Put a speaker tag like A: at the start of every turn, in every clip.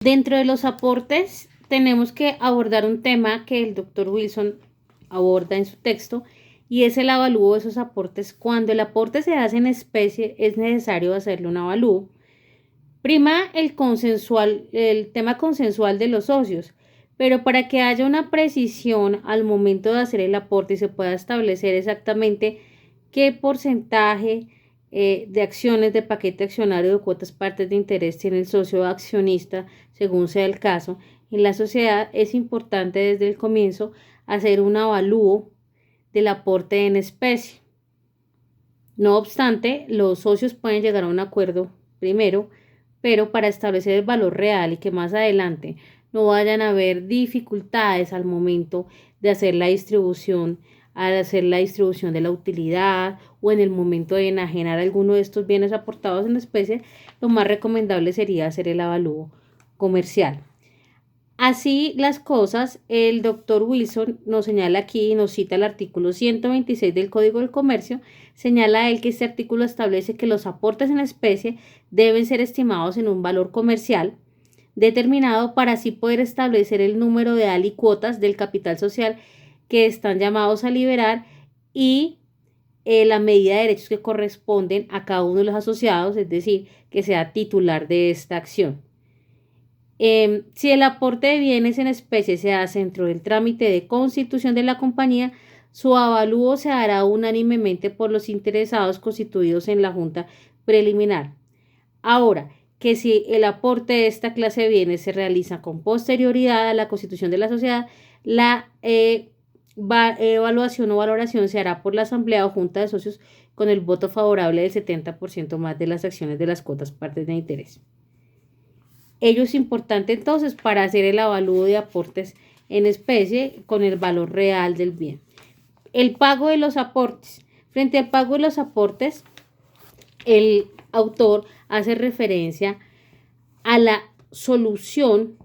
A: Dentro de los aportes tenemos que abordar un tema que el doctor Wilson aborda en su texto, y es el avalúo de esos aportes. Cuando el aporte se hace en especie, es necesario hacerle un avalúo. Prima el tema consensual de los socios, pero para que haya una precisión al momento de hacer el aporte y se pueda establecer exactamente qué porcentaje de acciones de paquete accionario de cuotas partes de interés tiene el socio accionista, según sea el caso, en la sociedad, es importante desde el comienzo hacer un avalúo del aporte en especie. No obstante, los socios pueden llegar a un acuerdo primero, pero para establecer el valor real y que más adelante no vayan a haber dificultades al momento de hacer la distribución, al hacer la distribución de la utilidad o en el momento de enajenar alguno de estos bienes aportados en especie, lo más recomendable sería hacer el avalúo comercial. Así las cosas, el doctor Wilson nos señala aquí, nos cita el artículo 126 del Código del Comercio, señala él que este artículo establece que los aportes en especie deben ser estimados en un valor comercial determinado para así poder establecer el número de alicuotas del capital social que están llamados a liberar y la medida de derechos que corresponden a cada uno de los asociados, es decir, que sea titular de esta acción. Si el aporte de bienes en especie se hace dentro del trámite de constitución de la compañía, su avalúo se hará unánimemente por los interesados constituidos en la junta preliminar. Ahora, que si el aporte de esta clase de bienes se realiza con posterioridad a la constitución de la sociedad, la evaluación o valoración se hará por la asamblea o junta de socios con el voto favorable del 70% más de las acciones de las cuotas partes de interés. Ello es importante entonces para hacer el avalúo de aportes en especie con el valor real del bien. El pago de los aportes. Frente al pago de los aportes, el autor hace referencia a la solución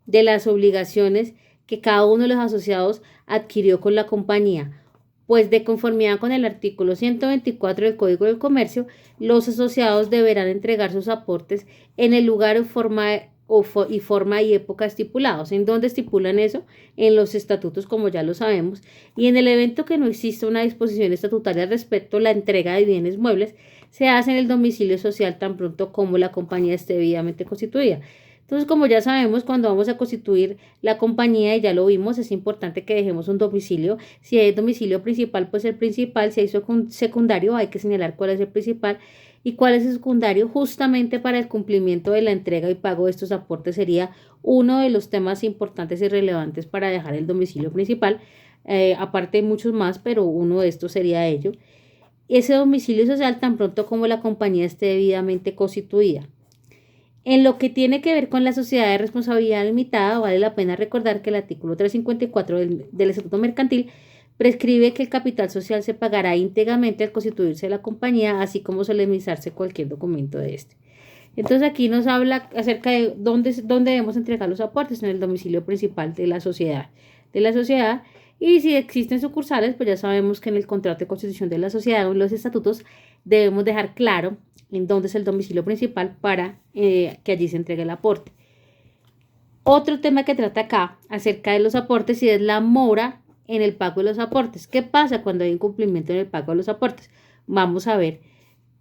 A: de las obligaciones que cada uno de los asociados adquirió con la compañía. Pues de conformidad con el artículo 124 del Código del Comercio, los asociados deberán entregar sus aportes en el lugar y forma y época estipulados. ¿En dónde estipulan eso? En los estatutos, como ya lo sabemos, y en el evento que no exista una disposición estatutaria respecto a la entrega de bienes muebles, se hace en el domicilio social tan pronto como la compañía esté debidamente constituida. Entonces, como ya sabemos, cuando vamos a constituir la compañía, y ya lo vimos, es importante que dejemos un domicilio. Si hay domicilio principal, pues el principal. Si hay secundario, hay que señalar cuál es el principal y cuál es el secundario, justamente para el cumplimiento de la entrega y pago de estos aportes. Sería uno de los temas importantes y relevantes para dejar el domicilio principal. Aparte hay muchos más, pero uno de estos sería ello. Ese domicilio social tan pronto como la compañía esté debidamente constituida. En lo que tiene que ver con la sociedad de responsabilidad limitada, vale la pena recordar que el artículo 354 del Estatuto Mercantil prescribe que el capital social se pagará íntegramente al constituirse la compañía, así como solemnizarse cualquier documento de este. Entonces aquí nos habla acerca de dónde debemos entregar los aportes, en el domicilio principal de la sociedad. Y si existen sucursales, pues ya sabemos que en el contrato de constitución de la sociedad o en los estatutos debemos dejar claro en dónde es el domicilio principal para que allí se entregue el aporte. Otro tema que trata acá acerca de los aportes y es la mora en el pago de los aportes. ¿Qué pasa cuando hay incumplimiento en el pago de los aportes? Vamos a ver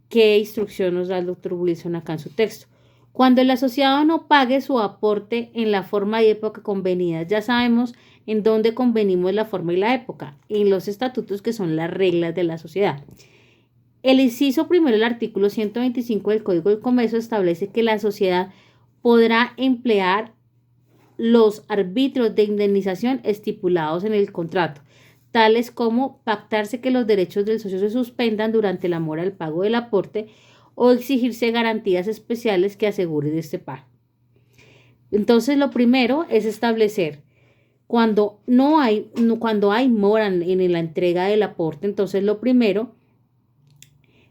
A: qué instrucción nos da el doctor Wilson acá en su texto. Cuando el asociado no pague su aporte en la forma y época convenidas, ya sabemos en dónde convenimos la forma y la época, en los estatutos, que son las reglas de la sociedad. El inciso primero del artículo 125 del Código del Comercio establece que la sociedad podrá emplear los arbitrios de indemnización estipulados en el contrato, tales como pactarse que los derechos del socio se suspendan durante la mora del pago del aporte o exigirse garantías especiales que aseguren este pago. Entonces, lo primero es establecer cuando hay mora en la entrega del aporte. Entonces, lo primero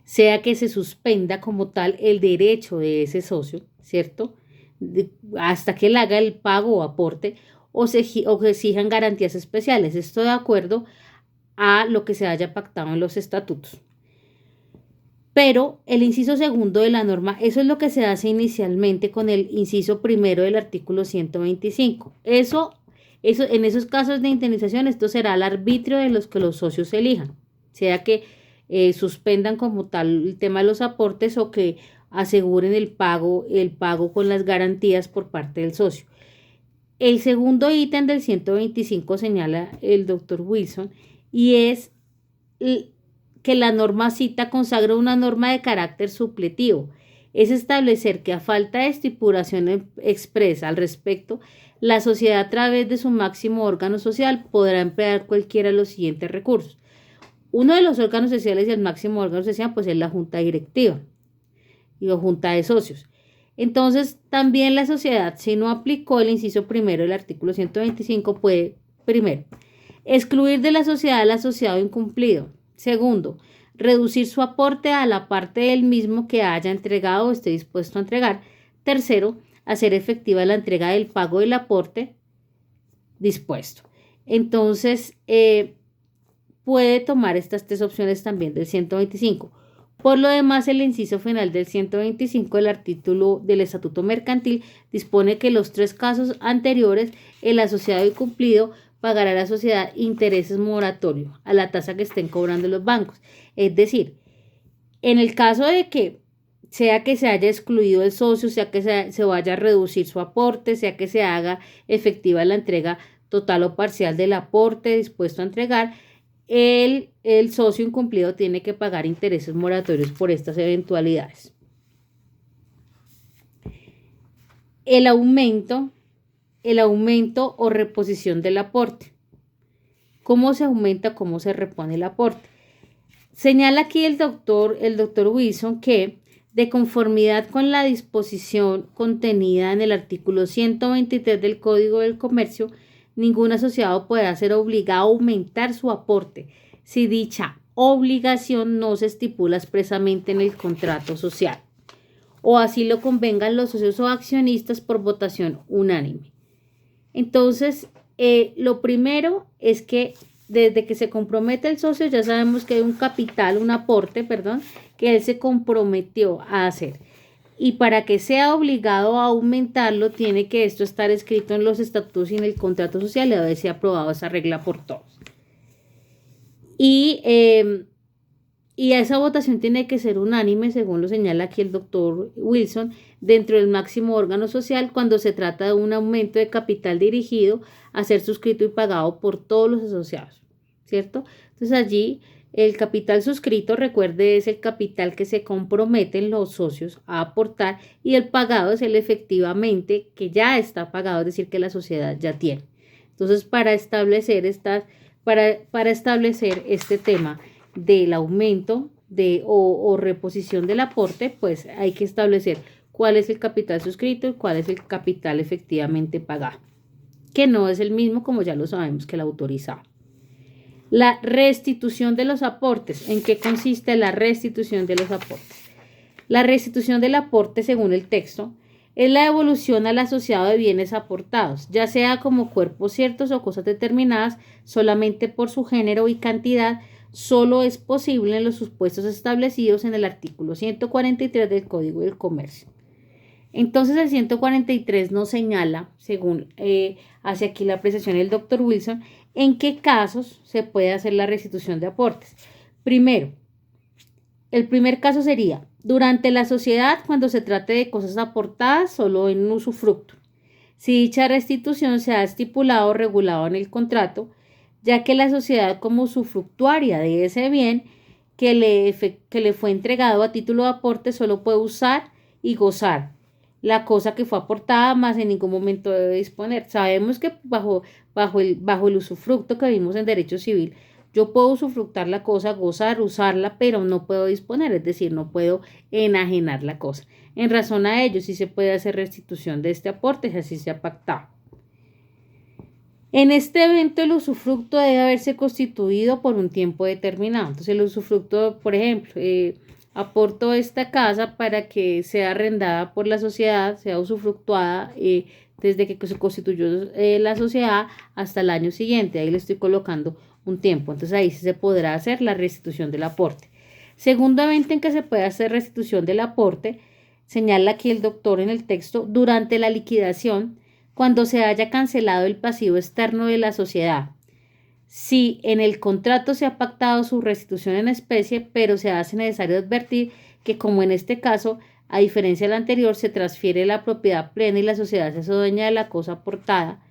A: sea que se suspenda como tal el derecho de ese socio, ¿cierto? Hasta que él haga el pago o aporte o se exijan garantías especiales. Esto de acuerdo a lo que se haya pactado en los estatutos. Pero el inciso segundo de la norma, eso es lo que se hace inicialmente con el inciso primero del artículo 125. En esos casos de indemnización, esto será al arbitrio de los que los socios elijan, sea que suspendan como tal el tema de los aportes o que aseguren el pago con las garantías por parte del socio. El segundo ítem del 125 señala el doctor Wilson y es que la norma cita consagra una norma de carácter supletivo. Es establecer que a falta de estipulación expresa al respecto, la sociedad a través de su máximo órgano social podrá emplear cualquiera de los siguientes recursos. Uno de los órganos sociales y el máximo órgano social pues es la junta directiva y o junta de socios. Entonces, también la sociedad, si no aplicó el inciso primero del artículo 125, puede, primero, excluir de la sociedad al asociado incumplido. Segundo, reducir su aporte a la parte del mismo que haya entregado o esté dispuesto a entregar. Tercero, hacer efectiva la entrega del pago del aporte dispuesto. Entonces, puede tomar estas tres opciones también del 125. Por lo demás, el inciso final del 125 del artículo del Estatuto Mercantil dispone que en los tres casos anteriores el asociado incumplido pagará a la sociedad intereses moratorios a la tasa que estén cobrando los bancos. Es decir, en el caso de que se haya excluido el socio, sea que se vaya a reducir su aporte, sea que se haga efectiva la entrega total o parcial del aporte dispuesto a entregar, el socio incumplido tiene que pagar intereses moratorios por estas eventualidades. El aumento o reposición del aporte. ¿Cómo se aumenta, cómo se repone el aporte? Señala aquí el doctor Wilson que, de conformidad con la disposición contenida en el artículo 123 del Código del Comercio, ningún asociado podrá ser obligado a aumentar su aporte si dicha obligación no se estipula expresamente en el contrato social o así lo convengan los socios o accionistas por votación unánime. Entonces, lo primero es que desde que se compromete el socio ya sabemos que hay un aporte, que él se comprometió a hacer. Y para que sea obligado a aumentarlo, tiene que esto estar escrito en los estatutos y en el contrato social y debe ser aprobado esa regla por todos. Y esa votación tiene que ser unánime, según lo señala aquí el doctor Wilson, dentro del máximo órgano social cuando se trata de un aumento de capital dirigido a ser suscrito y pagado por todos los asociados, ¿cierto? Entonces allí el capital suscrito, recuerde, es el capital que se comprometen los socios a aportar y el pagado es el efectivamente que ya está pagado, es decir, que la sociedad ya tiene. Entonces, para establecer este tema del aumento o reposición del aporte, pues hay que establecer cuál es el capital suscrito y cuál es el capital efectivamente pagado, que no es el mismo, como ya lo sabemos, que el autorizado. La restitución de los aportes. ¿En qué consiste la restitución de los aportes? La restitución del aporte, según el texto, es la devolución al asociado de bienes aportados, ya sea como cuerpos ciertos o cosas determinadas, solamente por su género y cantidad. Solo es posible en los supuestos establecidos en el artículo 143 del Código del Comercio. Entonces el 143 nos señala, según hace aquí la apreciación del doctor Wilson, en qué casos se puede hacer la restitución de aportes. Primero, el primer caso sería durante la sociedad cuando se trate de cosas aportadas solo en un usufructo. Si dicha restitución se ha estipulado o regulado en el contrato, ya que la sociedad como usufructuaria de ese bien que le fue entregado a título de aporte solo puede usar y gozar la cosa que fue aportada, más en ningún momento debe disponer. Sabemos que bajo el usufructo que vimos en derecho civil, yo puedo usufructar la cosa, gozar, usarla, pero no puedo disponer, es decir, no puedo enajenar la cosa. En razón a ello, sí se puede hacer restitución de este aporte, si así se ha pactado. En este evento, el usufructo debe haberse constituido por un tiempo determinado. Entonces, el usufructo, por ejemplo, aporto esta casa para que sea arrendada por la sociedad, sea usufructuada desde que se constituyó la sociedad hasta el año siguiente. Ahí le estoy colocando un tiempo. Entonces ahí se podrá hacer la restitución del aporte. Segundo evento en que se puede hacer restitución del aporte, señala aquí el doctor en el texto, durante la liquidación, cuando se haya cancelado el pasivo externo de la sociedad. Si en el contrato se ha pactado su restitución en especie, pero se hace necesario advertir que, como en este caso, a diferencia del anterior, se transfiere la propiedad plena y la sociedad se hace dueña de la cosa aportada,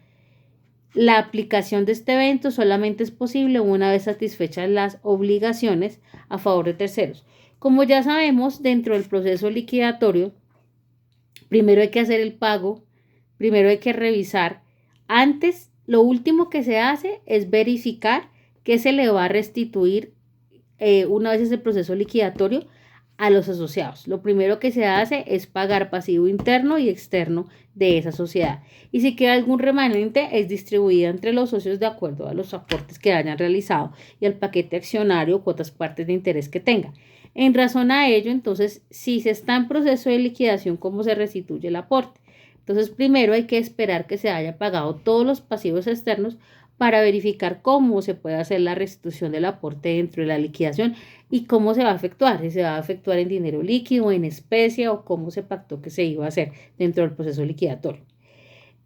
A: la aplicación de este evento solamente es posible una vez satisfechas las obligaciones a favor de terceros. Como ya sabemos, dentro del proceso liquidatorio, primero hay que hacer el pago, primero hay que revisar. Antes, lo último que se hace es verificar qué se le va a restituir una vez ese proceso liquidatorio a los asociados. Lo primero que se hace es pagar pasivo interno y externo de esa sociedad. Y si queda algún remanente, es distribuida entre los socios de acuerdo a los aportes que hayan realizado y al paquete accionario o cuotas partes de interés que tenga. En razón a ello, entonces, si se está en proceso de liquidación, ¿cómo se restituye el aporte? Entonces, primero hay que esperar que se haya pagado todos los pasivos externos para verificar cómo se puede hacer la restitución del aporte dentro de la liquidación y cómo se va a efectuar, si se va a efectuar en dinero líquido, en especie o cómo se pactó que se iba a hacer dentro del proceso liquidatorio.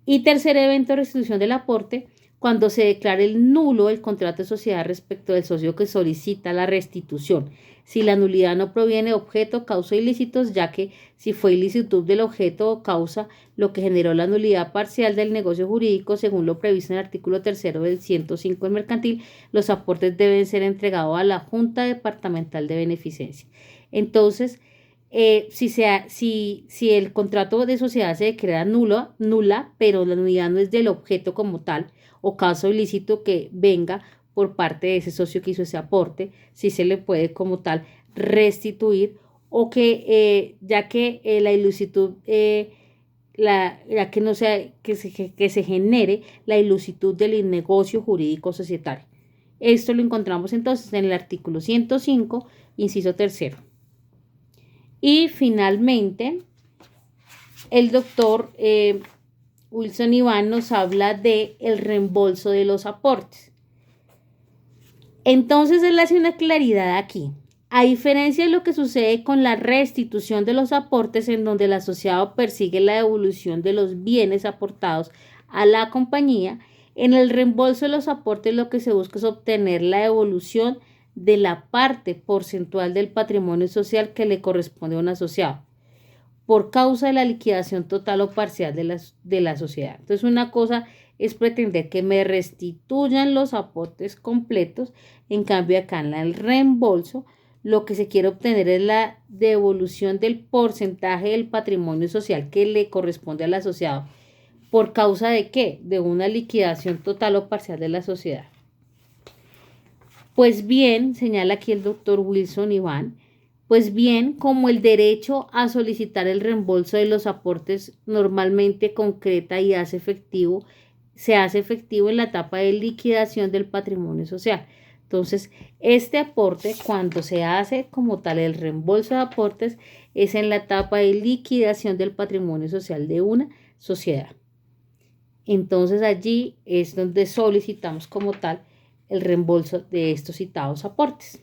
A: Y tercer evento de restitución del aporte, cuando se declare el nulo el contrato de sociedad respecto del socio que solicita la restitución. Si la nulidad no proviene de objeto, causa ilícitos, ya que si fue ilicitud del objeto o causa lo que generó la nulidad parcial del negocio jurídico, según lo previsto en el artículo 3 del 105 del mercantil, los aportes deben ser entregados a la Junta Departamental de Beneficencia. Entonces, si el contrato de sociedad se declara nula, pero la nulidad no es del objeto como tal, o caso ilícito que venga por parte de ese socio que hizo ese aporte, si se le puede como tal restituir, o que ya que la ilicitud, ya que no sea, que se genere la ilicitud del negocio jurídico societario. Esto lo encontramos entonces en el artículo 105, inciso 3. Y finalmente, el doctor Wilson Iván nos habla de el reembolso de los aportes. Entonces él hace una claridad aquí. A diferencia de lo que sucede con la restitución de los aportes, en donde el asociado persigue la devolución de los bienes aportados a la compañía, en el reembolso de los aportes lo que se busca es obtener la devolución de la parte porcentual del patrimonio social que le corresponde a un asociado por causa de la liquidación total o parcial de la sociedad. Entonces, una cosa es pretender que me restituyan los aportes completos, en cambio acá en el reembolso lo que se quiere obtener es la devolución del porcentaje del patrimonio social que le corresponde al asociado. ¿Por causa de qué? De una liquidación total o parcial de la sociedad. Pues bien, señala aquí el doctor Wilson Iván, pues bien, como el derecho a solicitar el reembolso de los aportes normalmente concreta y se hace efectivo en la etapa de liquidación del patrimonio social. Entonces, este aporte, cuando se hace como tal el reembolso de aportes, es en la etapa de liquidación del patrimonio social de una sociedad. Entonces, allí es donde solicitamos como tal el reembolso de estos citados aportes.